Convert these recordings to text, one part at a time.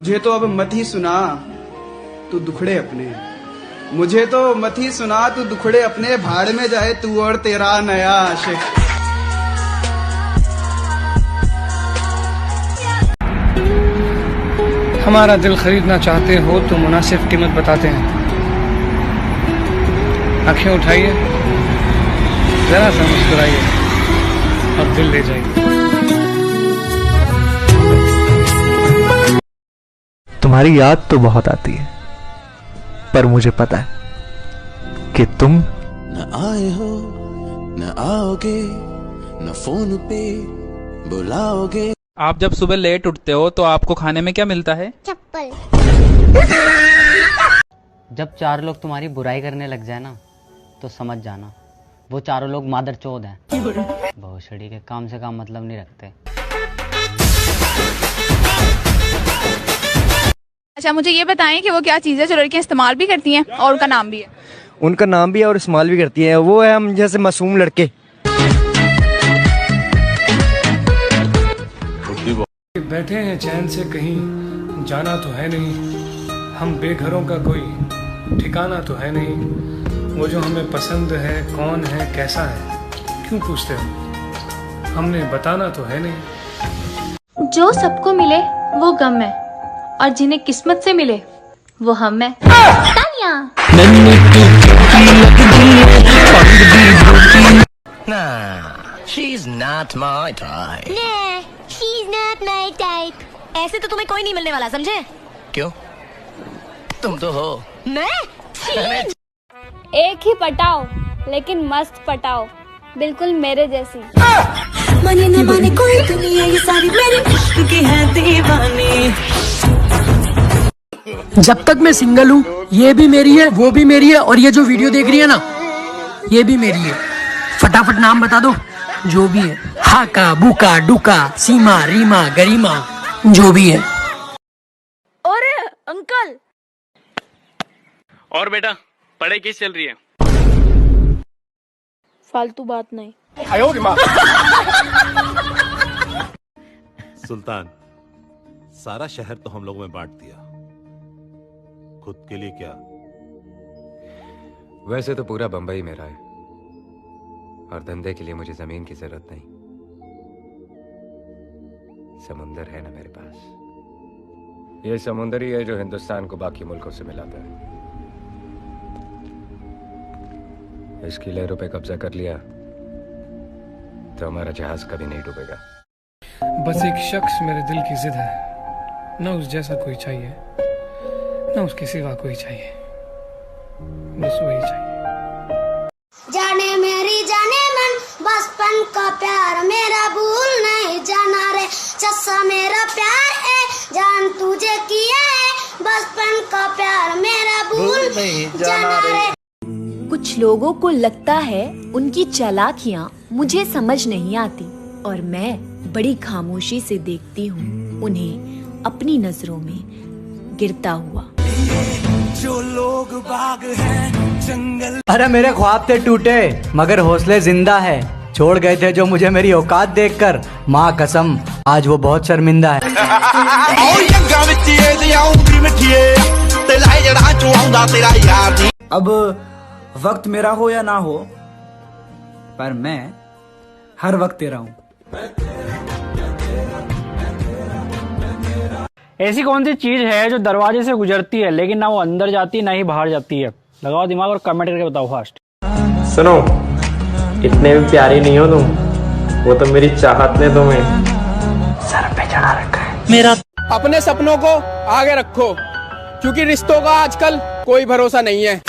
मुझे तो अब मत ही सुना तू दुखड़े अपने, मुझे तो मत ही सुना तू दुखड़े अपने, भाड़ में जाए तू और तेरा नया आशिक। हमारा दिल खरीदना चाहते हो तो मुनासिब कीमत बताते हैं। आंखें उठाइए, जरा सा मुस्कुराइए और दिल ले जाइए। तुम्हारी याद तो बहुत आती है, पर मुझे पता है कि तुम न आए हो, न आओगे, न फोन पे बुलाओगे। आप जब सुबह लेट उठते हो तो आपको खाने में क्या मिलता है? चप्पल। जब चार लोग तुम्हारी बुराई करने लग जाए ना, तो समझ जाना वो चारों लोग मादरचोद हैं। भोसड़ी के काम से काम मतलब नहीं रखते। अच्छा, मुझे ये बताएं कि वो क्या चीज़ है जो लड़कियां इस्तेमाल भी करती हैं और उनका नाम भी है? उनका नाम भी है और इस्तेमाल भी करती हैं। वो है हम जैसे मासूम लड़के। बैठे हैं चैन से, कहीं जाना तो है नहीं। हम बेघरों का कोई ठिकाना तो है नहीं। वो जो हमें पसंद है कौन है कैसा है क्यों पूछते हो? हमने बताना तो है नहीं। जो सबको मिले वो गम है, और जिन्हें किस्मत से मिले वो हम है। She's not my type. Nah, she's not my type. ऐसे तो तुम्हें कोई नहीं मिलने वाला, समझे? क्यों? तुम तो हो। मैं? एक ही पटाओ लेकिन मस्त पटाओ, बिल्कुल मेरे जैसी। माने न माने कोई दुनिया ये सारी मेरी इश्क की है दीवानी। जब तक मैं सिंगल हूँ ये भी मेरी है, वो भी मेरी है, और ये जो वीडियो देख रही है ना ये भी मेरी है। फटाफट नाम बता दो जो भी है। हाका, बुका, डुका, सीमा, रीमा, गरिमा, जो भी है। और अंकल। और बेटा पढ़ाई कैसी चल रही है? फालतू बात नहीं। सुल्तान, सारा शहर तो हम लोगों में बांट दिया, खुद के लिए क्या? वैसे तो पूरा बंबई मेरा है, और धंधे के लिए मुझे जमीन की जरूरत नहीं। समुंदर है ना मेरे पास। ये समुंदर ही है जो हिंदुस्तान को बाकी मुल्कों से मिलाता है। इसकी लहरों पे कब्जा कर लिया तो हमारा जहाज कभी नहीं डूबेगा। बस एक शख्स मेरे दिल की जिद है, न उस जैसा कोई चाहिए न उसके सिवा कोई चाहिए, बस वही चाहिए। जाने मेरी जाने मन बचपन का प्यार मेरा भूल नहीं जाना रे। चस्सा मेरा प्यार है जान तुझे किया है, बचपन का प्यार मेरा भूल नहीं जाना रे। कुछ लोगों को लगता है उनकी चालाकियाँ मुझे समझ नहीं आती, और मैं बड़ी खामोशी से देखती हूँ उन्हें अपनी नजरों में गिरता हुआ। जो लोग बाग हैं जंगल। अरे मेरे ख्वाब थे टूटे मगर हौसले जिंदा है। छोड़ गए थे जो मुझे मेरी औकात देखकर, माँ कसम आज वो बहुत शर्मिंदा है। अब वक्त मेरा हो या ना हो, पर मैं हर वक्त तेरा हूँ। ऐसी कौन सी चीज है जो दरवाजे से गुजरती है लेकिन ना वो अंदर जाती ना ही बाहर जाती है? लगाओ दिमाग और कमेंट करके बताओ फास्ट। सुनो, इतने भी प्यारी नहीं हो तुम, वो तो मेरी चाहत ने तुम्हें सर पे चढ़ा रखा है। मेरा अपने सपनों को आगे रखो, क्योंकि रिश्तों का आजकल कोई भरोसा नहीं है।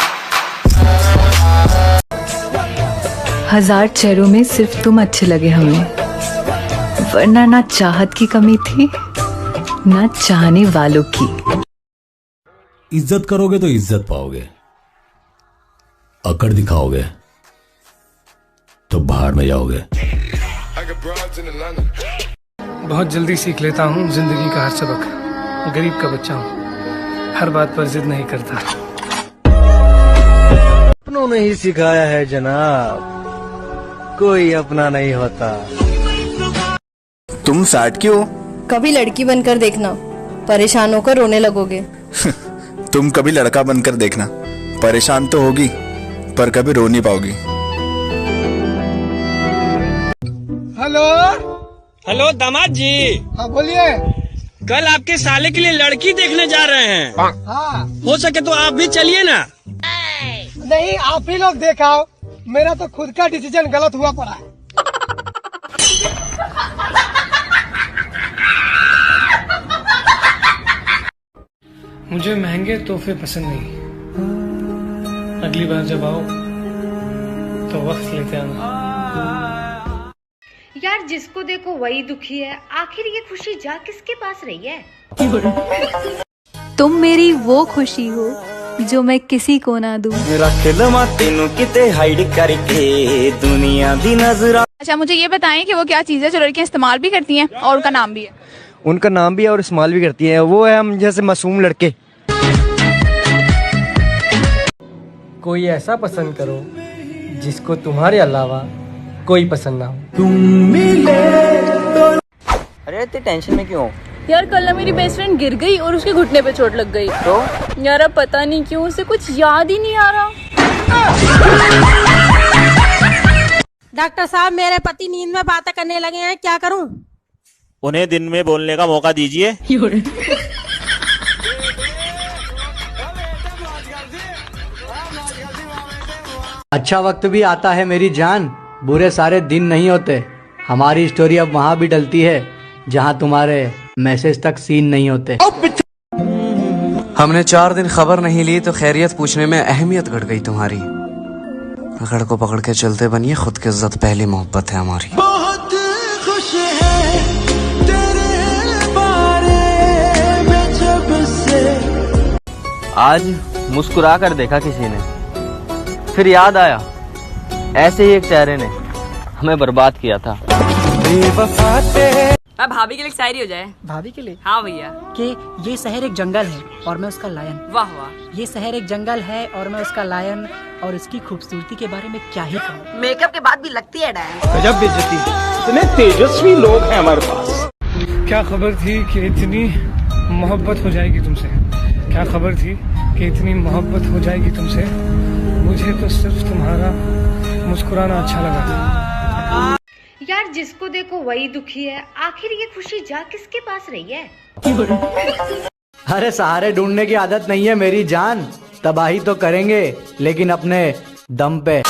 हजार चेहरों में सिर्फ तुम अच्छे लगे हमें, वरना ना चाहत की कमी थी ना चाहने वालों की। इज्जत करोगे तो इज्जत पाओगे, अकड़ दिखाओगे तो बाहर में जाओगे। बहुत जल्दी सीख लेता हूँ जिंदगी का हर सबक। गरीब का बच्चा हूँ, हर बात पर जिद नहीं करता। अपनों ने ही सिखाया है जनाब, कोई अपना नहीं होता। तुम सैड क्यों? कभी लड़की बनकर देखना, परेशान होकर रोने लगोगे। तुम कभी लड़का बनकर देखना, परेशान तो होगी पर कभी रो नहीं पाओगी। हेलो हेलो दामाद जी। हाँ बोलिए। कल आपके साले के लिए लड़की देखने जा रहे हैं। हाँ हो सके तो आप भी चलिए ना। नहीं, आप ही लोग देखाओ, मेरा तो खुद का डिसीजन गलत हुआ पड़ा है। मुझे महंगे तोहफे पसंद नहीं। अगली बार जब आओ तो वक्त लेते आना। यार जिसको देखो वही दुखी है, आखिर ये खुशी जा किसके पास रही है? तुम मेरी वो खुशी हो जो मैं किसी को ना दूं। रख लवा तेनू किते हाइड करके दुनिया दी नजर। अच्छा मुझे ये बताएं कि वो क्या चीज़ है जो लड़कियां इस्तेमाल भी करती हैं और उनका नाम भी है? उनका नाम भी है और इस्तेमाल भी करती है। वो है हम जैसे मासूम लड़के। कोई ऐसा पसंद करो जिसको तुम्हारे अलावा कोई पसंद ना हो। तुम मिले तो। अरे इतनी टेंशन में क्यों? यार कल ना मेरी बेस्ट फ्रेंड गिर गई और उसके घुटने पे चोट लग गई। तो यार अब पता नहीं क्यों उसे कुछ याद ही नहीं आ रहा। डॉक्टर साहब मेरे पति नींद में बातें करने लगे हैं, क्या करूं? उन्हें दिन में बोलने का मौका दीजिए। अच्छा वक्त भी आता है मेरी जान, बुरे सारे दिन नहीं होते। हमारी स्टोरी अब वहाँ भी डलती है जहाँ तुम्हारे मैसेज तक सीन नहीं होते। हमने 4 दिन खबर नहीं ली तो खैरियत पूछने में अहमियत घट गई तुम्हारी। पकड़ को पकड़ के चलते बनिए, खुद की इज्जत पहली मोहब्बत है हमारी। बहुत खुश है तेरे बारे में जब से। आज मुस्कुरा कर देखा किसी ने, फिर याद आया ऐसे ही एक चेहरे ने हमें बर्बाद किया था। अब भाभी के लिए शायरी हो जाए। भाभी के लिए? हाँ भैया। कि ये शहर एक जंगल है और मैं उसका लायन। वाह वाह। ये शहर एक जंगल है और मैं उसका लायन, और इसकी खूबसूरती के बारे में क्या ही कहूँ। मेकअप के बाद भी लगती है डायन। गजब बेइज्जती, इतने तेजस्वी लोग हैं हमारे पास। क्या खबर थी कि इतनी मोहब्बत हो जाएगी तुमसे? क्या खबर थी कि इतनी मोहब्बत हो जाएगी तुमसे? मुझे तो सिर्फ तुम्हारा मुस्कुराना अच्छा लगा। यार जिसको देखो वही दुखी है, आखिर ये खुशी जा किसके पास रही है? अरे सहारे ढूंढने की आदत नहीं है मेरी जान, तबाही तो करेंगे लेकिन अपने दम पे।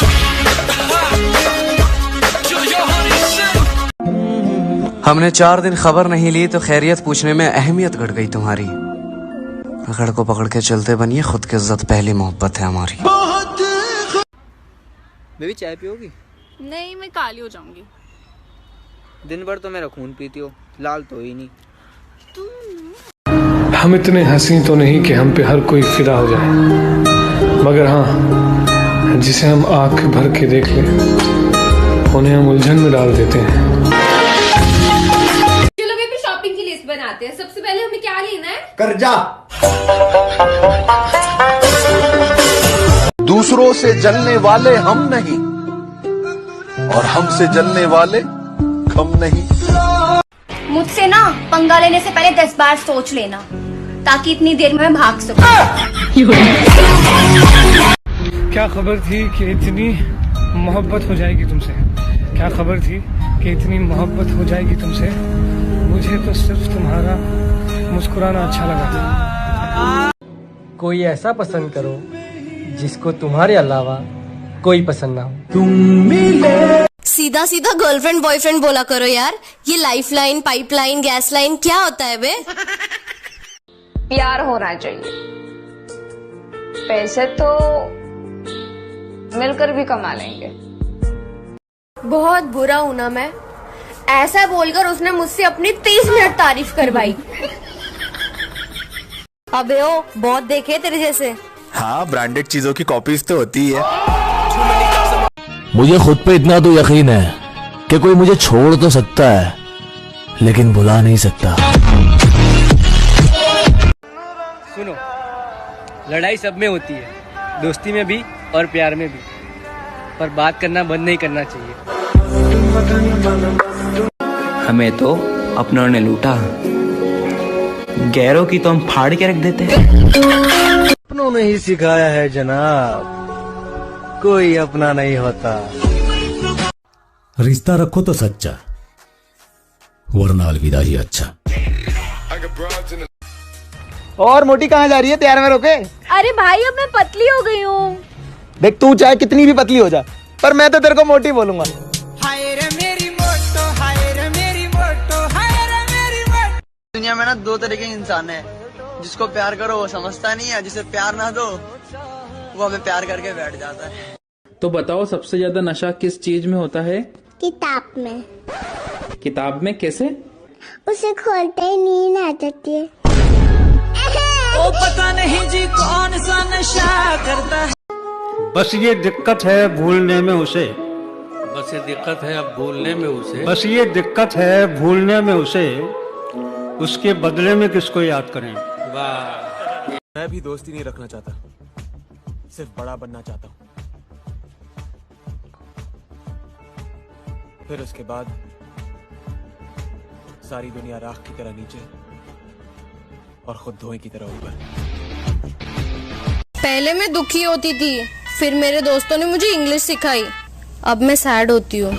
हमने 4 दिन खबर नहीं ली तो खैरियत पूछने में अहमियत घट गई तुम्हारी। पकड़ को पकड़ के चलते बनिए, खुद की इज्जत पहली मोहब्बत है हमारी। बेबी चाय पियोगी? नहीं मैं काली हो जाऊंगी। दिन भर तो मेरा खून पीती हो, लाल तो ही नहीं। हम इतने हंसी तो नहीं कि हम पे हर कोई फिदा हो जाए, मगर हाँ जिसे हम आंख भर के देख लें उन्हें हम उलझन में डाल देते हैं। चलो बेबी शॉपिंग की लिस्ट बनाते हैं। सबसे पहले हमें क्या लेना है? कर्जा। दूसरों से जलने वाले हम नहीं और हमसे जलने वाले हम नहीं। मुझसे ना पंगा लेने से पहले 10 बार सोच लेना, ताकि इतनी देर में मैं भाग सकूं। क्या खबर थी कि इतनी मोहब्बत हो जाएगी तुमसे? क्या खबर थी कि इतनी मोहब्बत हो जाएगी तुमसे? मुझे तो सिर्फ तुम्हारा मुस्कुराना अच्छा लगा। कोई ऐसा पसंद करो जिसको तुम्हारे अलावा कोई पसंद ना हो। तुम मिले। सीधा सीधा गर्लफ्रेंड बॉयफ्रेंड बोला करो यार, ये life line, pipeline, gas line क्या होता है बे? प्यार होना चाहिए, पैसे तो मिलकर भी कमा लेंगे। बहुत बुरा हूं ना मैं, ऐसा बोलकर उसने मुझसे अपनी 30 मिनट तारीफ करवाई। अबे ओ बहुत देखे तेरे जैसे। हाँ, ब्रांडेड चीजों की कॉपीज तो होती है। मुझे खुद पे इतना तो यकीन है कि कोई मुझे छोड़ तो सकता है लेकिन भुला नहीं सकता। सुनो, लड़ाई सब में होती है, दोस्ती में भी और प्यार में भी, पर बात करना बंद नहीं करना चाहिए। हमें तो अपनों ने लूटा, गैरों की तो हम फाड़ के रख देते हैं। अपनों ने ही सिखाया है जनाब, कोई अपना नहीं होता। रिश्ता रखो तो सच्चा, वरना अलविदा ही अच्छा। और मोटी कहाँ जा रही है, तैयार में रोके? अरे भाई अब मैं पतली हो गई हूँ। देख तू चाहे कितनी भी पतली हो जा, पर मैं तो तेरे को मोटी बोलूंगा। दुनिया में ना दो तरह के इंसान है, जिसको प्यार करो वो समझता नहीं है, जिसे प्यार ना दो वो हमें प्यार करके बैठ जाता है। तो बताओ सबसे ज्यादा नशा किस चीज में होता है? किताब में। किताब में कैसे? उसे खोलते ही नींद आ जाती है। ओ पता नहीं जी कौन सा नशा करता है। बस ये दिक्कत है भूलने में उसे, बस ये दिक्कत है अब भूलने में उसे, बस ये दिक्कत है भूलने में उसे, उसके बदले में किसको याद करें। वाह। मैं भी दोस्ती नहीं रखना चाहता, सिर्फ बड़ा बनना चाहता हूँ। फिर उसके बाद सारी दुनिया राख की तरह नीचे और खुद धुएं की तरह ऊपर। पहले मैं दुखी होती थी, फिर मेरे दोस्तों ने मुझे इंग्लिश सिखाई, अब मैं सैड होती हूँ।